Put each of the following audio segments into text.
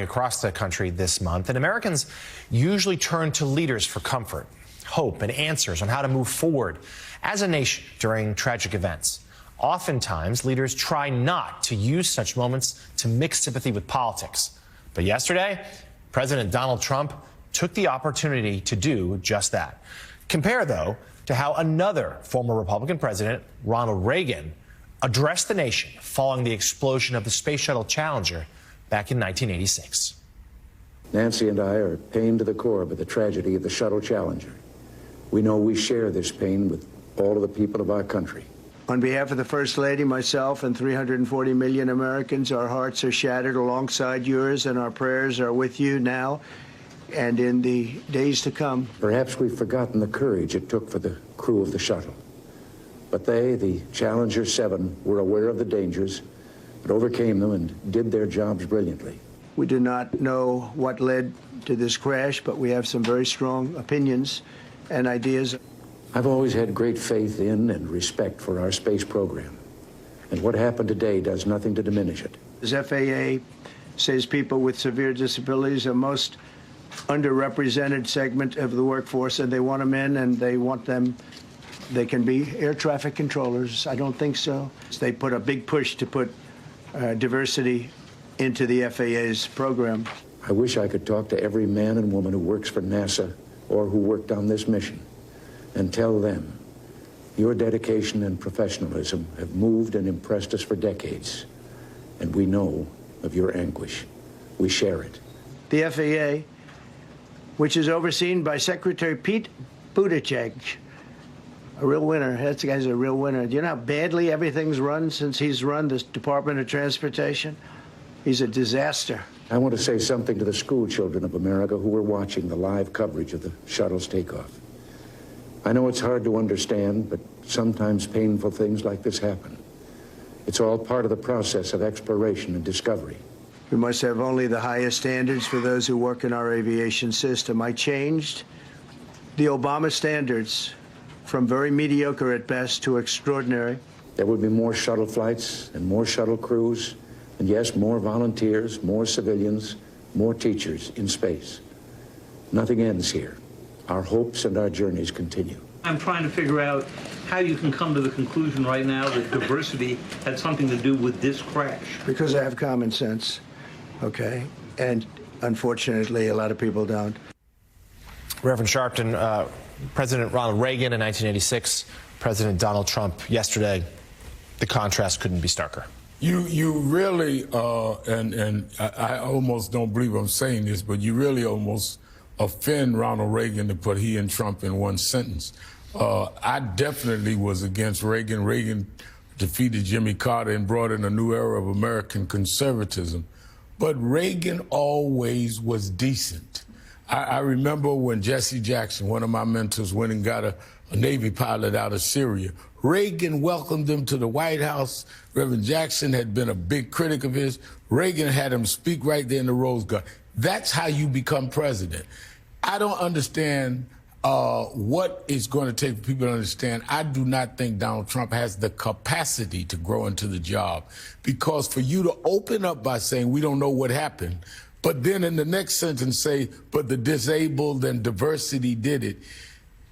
across the country this month, and Americans usually turn to leaders for comfort, hope, and answers on how to move forward as a nation during tragic events. Oftentimes, leaders try not to use such moments to mix sympathy with politics. But yesterday, President Donald Trump took the opportunity to do just that. Compare, though, to how another former Republican president, Ronald Reagan, addressed the nation following the explosion of the Space Shuttle Challenger back in 1986. Nancy and I are pained to the core by the tragedy of the Shuttle Challenger. We know we share this pain with all of the people of our country. On behalf of the First Lady, myself, and 340 million Americans, our hearts are shattered alongside yours, and our prayers are with you now and in the days to come. Perhaps we've forgotten the courage it took for the crew of the shuttle. But they, the Challenger 7, were aware of the dangers, but overcame them and did their jobs brilliantly. We do not know what led to this crash, but we have some very strong opinions and ideas. I've always had great faith in and respect for our space program, and what happened today does nothing to diminish it. As FAA says, people with severe disabilities are most underrepresented segment of the workforce, and they want them in, and they want them. They can be air traffic controllers. I don't think so. They put a big push to put diversity into the FAA's program. I wish I could talk to every man and woman who works for NASA or who worked on this mission and tell them your dedication and professionalism have moved and impressed us for decades, and we know of your anguish. We share it. The FAA, which is overseen by Secretary Pete Buttigieg, a real winner. That guy's a real winner. Do you know how badly everything's run since he's run this Department of Transportation? He's a disaster. I want to say something to the school children of America who were watching the live coverage of the shuttle's takeoff. I know it's hard to understand, but sometimes painful things like this happen. It's all part of the process of exploration and discovery. We must have only the highest standards for those who work in our aviation system. I changed the Obama standards from very mediocre at best to extraordinary. There would be more shuttle flights and more shuttle crews, and yes, more volunteers, more civilians, more teachers in space. Nothing ends here. Our hopes and our journeys continue. I'm trying to figure out how you can come to the conclusion right now that diversity had something to do with this crash. Because I have common sense, okay? And unfortunately, a lot of people don't. Reverend Sharpton, President Ronald Reagan in 1986, President Donald Trump yesterday. The contrast couldn't be starker. You really, and I almost don't believe I'm saying this, but you really almost offend Ronald Reagan to put he and Trump in one sentence. I definitely was against Reagan. Reagan defeated Jimmy Carter and brought in a new era of American conservatism. But Reagan always was decent. I remember when Jesse Jackson, one of my mentors, went and got a Navy pilot out of Syria. Reagan welcomed him to the White House. Reverend Jackson had been a big critic of his. Reagan had him speak right there in the Rose Garden. That's how you become president. I don't understand what it's going to take for people to understand. I do not think Donald Trump has the capacity to grow into the job, because for you to open up by saying we don't know what happened, but then in the next sentence say, but the disabled and diversity did it.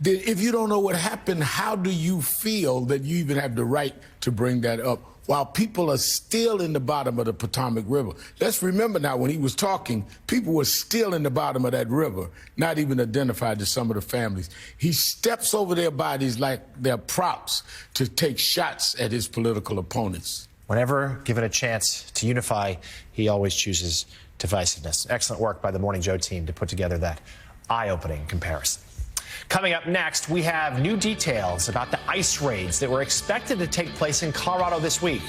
If you don't know what happened, how do you feel that you even have the right to bring that up while people are still in the bottom of the Potomac River? Let's remember now, when he was talking, people were still in the bottom of that river, not even identified to some of the families. He steps over their bodies like they're props to take shots at his political opponents. Whenever given a chance to unify, he always chooses divisiveness. Excellent work by the Morning Joe team to put together that eye-opening comparison. Coming up next, we have new details about the ice raids that were expected to take place in Colorado this week.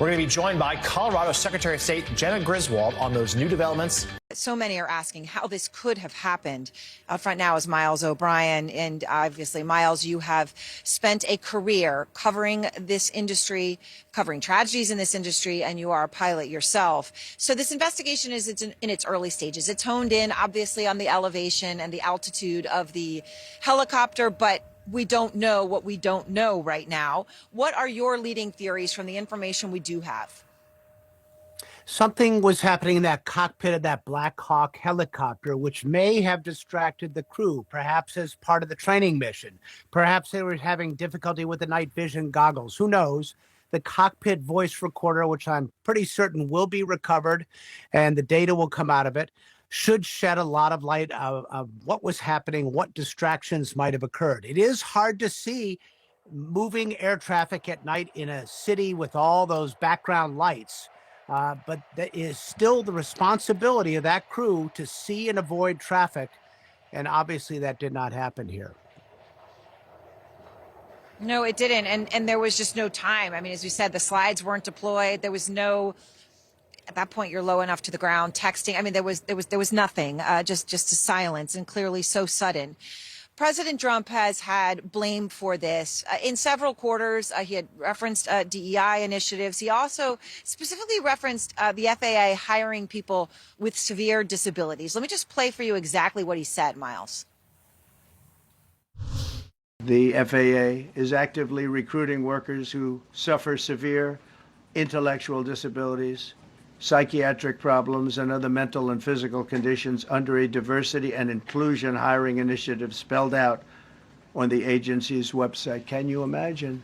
We're going to be joined by Colorado Secretary of State Jena Griswold on those new developments. So many are asking how this could have happened. Out front now is Miles O'Brien. And obviously, Miles, you have spent a career covering this industry, covering tragedies in this industry, and you are a pilot yourself. So this investigation is in its early stages. It's honed in, obviously, on the elevation and the altitude of the helicopter, but we don't know what we don't know right now. What are your leading theories from the information we do have? Something was happening in that cockpit of that Black Hawk helicopter, which may have distracted the crew, perhaps as part of the training mission. Perhaps they were having difficulty with the night vision goggles. Who knows? The cockpit voice recorder, which I'm pretty certain will be recovered and the data will come out of it, should shed a lot of light of what was happening, what distractions might have occurred. It is hard to see moving air traffic at night in a city with all those background lights. But that is still the responsibility of that crew to see and avoid traffic. And obviously that did not happen here. No, it didn't. And there was just no time. I mean, as we said, the slides weren't deployed. There was no, at that point, you're low enough to the ground, texting. I mean, there was nothing, just a silence, and clearly so sudden. President Trump has had blame for this in several quarters. He had referenced DEI initiatives. He also specifically referenced the FAA hiring people with severe disabilities. Let me just play for you exactly what he said, Miles. The FAA is actively recruiting workers who suffer severe intellectual disabilities, psychiatric problems, and other mental and physical conditions under a diversity and inclusion hiring initiative spelled out on the agency's website. Can you imagine?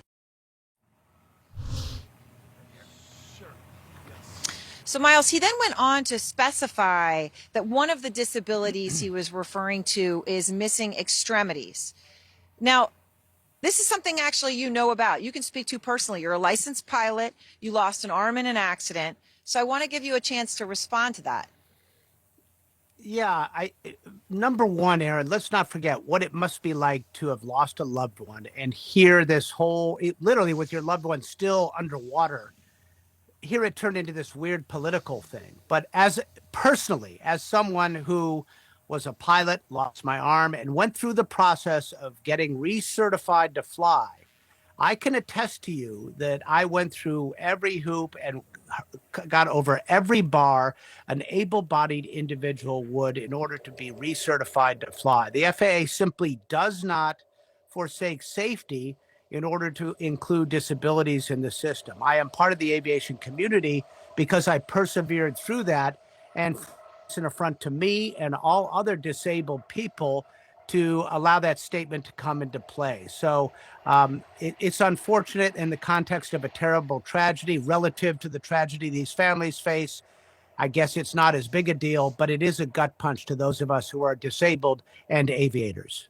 So, Miles, he then went on to specify that one of the disabilities he was referring to is missing extremities. Now, this is something actually you know about. You can speak to personally. You're a licensed pilot. You lost an arm in an accident. So I want to give you a chance to respond to that. Yeah, number one, Aaron, let's not forget what it must be like to have lost a loved one and hear this whole, literally with your loved one still underwater. Here it turned into this weird political thing. But as personally, as someone who was a pilot, lost my arm, and went through the process of getting recertified to fly, I can attest to you that I went through every hoop and got over every bar an able-bodied individual would in order to be recertified to fly. The FAA simply does not forsake safety in order to include disabilities in the system. I am part of the aviation community because I persevered through that, and it's an affront to me and all other disabled people to allow that statement to come into play. So it's unfortunate in the context of a terrible tragedy relative to the tragedy these families face. I guess it's not as big a deal, but it is a gut punch to those of us who are disabled and aviators.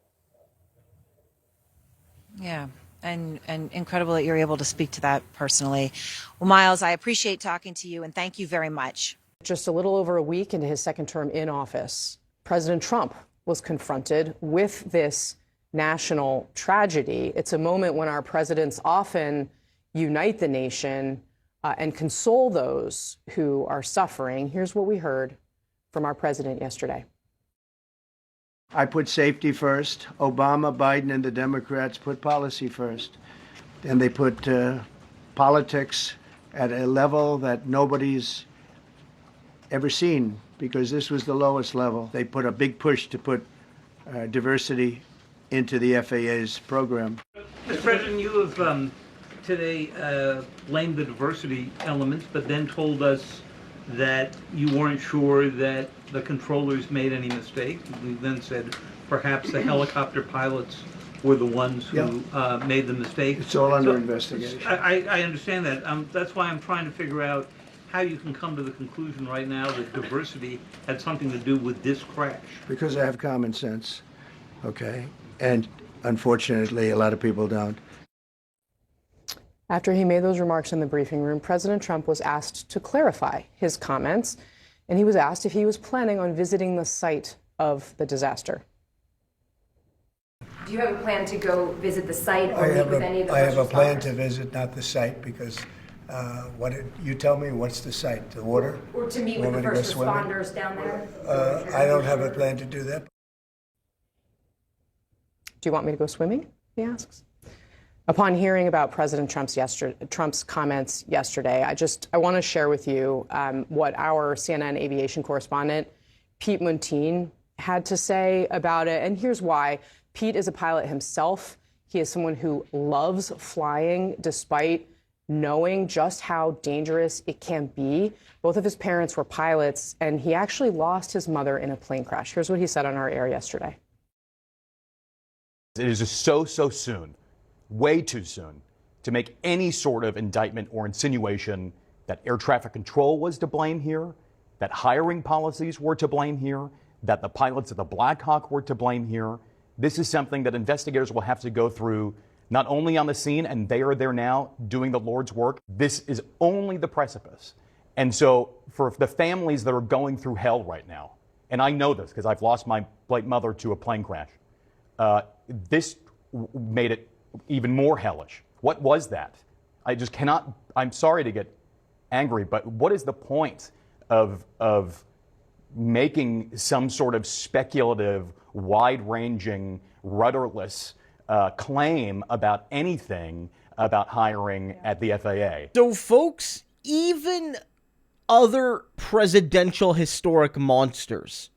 Yeah, and incredible that you're able to speak to that personally. Well, Miles, I appreciate talking to you, and thank you very much. Just a little over a week into his second term in office, President Trump was confronted with this national tragedy. It's a moment when our presidents often unite the nation and console those who are suffering. Here's what we heard from our president yesterday. I put safety first. Obama, Biden, and the Democrats put policy first. And they put politics at a level that nobody's ever seen, because this was the lowest level. They put a big push to put diversity into the FAA's program. Mr. President, you have today blamed the diversity elements, but then told us that you weren't sure that the controllers made any mistake. We then said perhaps the helicopter pilots were the ones who made the mistake. It's all under investigation. I understand that. That's why I'm trying to figure out how you can come to the conclusion right now that diversity had something to do with this crash. Because I have common sense, okay? And unfortunately, a lot of people don't. After he made those remarks in the briefing room, President Trump was asked to clarify his comments, and he was asked if he was planning on visiting the site of the disaster. Do you have a plan to go visit the site or meet with any of the first responders? I have a plan to visit, not the site, because you tell me, what's the site? The water? Or to meet with the first responders down there? I don't have a plan to do that. Do you want me to go swimming? He asks. Upon hearing about President Trump's comments yesterday, I want to share with you what our CNN aviation correspondent, Pete Muntean, had to say about it. And here's why. Pete is a pilot himself. He is someone who loves flying despite knowing just how dangerous it can be. Both of his parents were pilots, and he actually lost his mother in a plane crash. Here's what he said on our air yesterday. It is just so soon, way too soon, to make any sort of indictment or insinuation that air traffic control was to blame here, that hiring policies were to blame here, that the pilots of the Black Hawk were to blame here. This is something that investigators will have to go through, not only on the scene, and they are there now doing the Lord's work. This is only the precipice. And so for the families that are going through hell right now, and I know this because I've lost my late mother to a plane crash, this made it even more hellish. What was that? I just cannot, I'm sorry to get angry, but what is the point of making some sort of speculative, wide-ranging, rudderless claim about anything about hiring at the FAA? So, folks, even other presidential historic monsters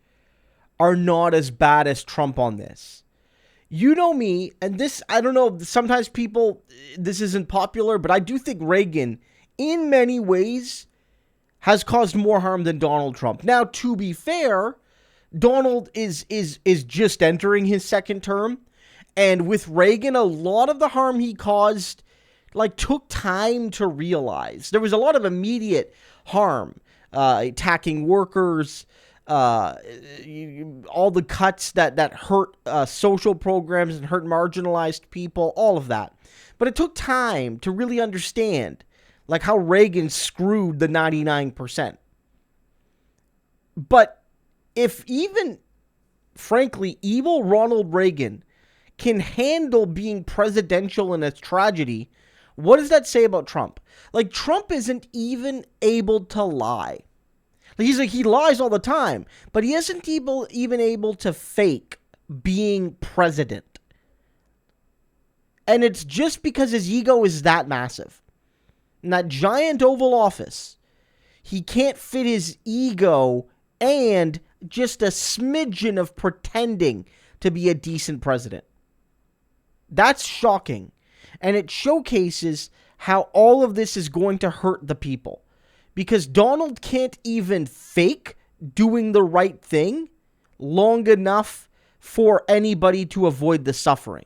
are not as bad as Trump on this. You know me, and this, I don't know, sometimes people, this isn't popular, but I do think Reagan, in many ways, has caused more harm than Donald Trump. Now, to be fair, Donald is just entering his second term, and with Reagan, a lot of the harm he caused, took time to realize. There was a lot of immediate harm, attacking workers, all the cuts that hurt social programs and hurt marginalized people, all of that. But it took time to really understand, how Reagan screwed the 99%. But if even, frankly, evil Ronald Reagan can handle being presidential in a tragedy, what does that say about Trump? Trump isn't even able to lie. He lies all the time, but he isn't even able to fake being president. And it's just because his ego is that massive. In that giant Oval Office, he can't fit his ego and just a smidgen of pretending to be a decent president. That's shocking. And it showcases how all of this is going to hurt the people. Because Donald can't even fake doing the right thing long enough for anybody to avoid the suffering.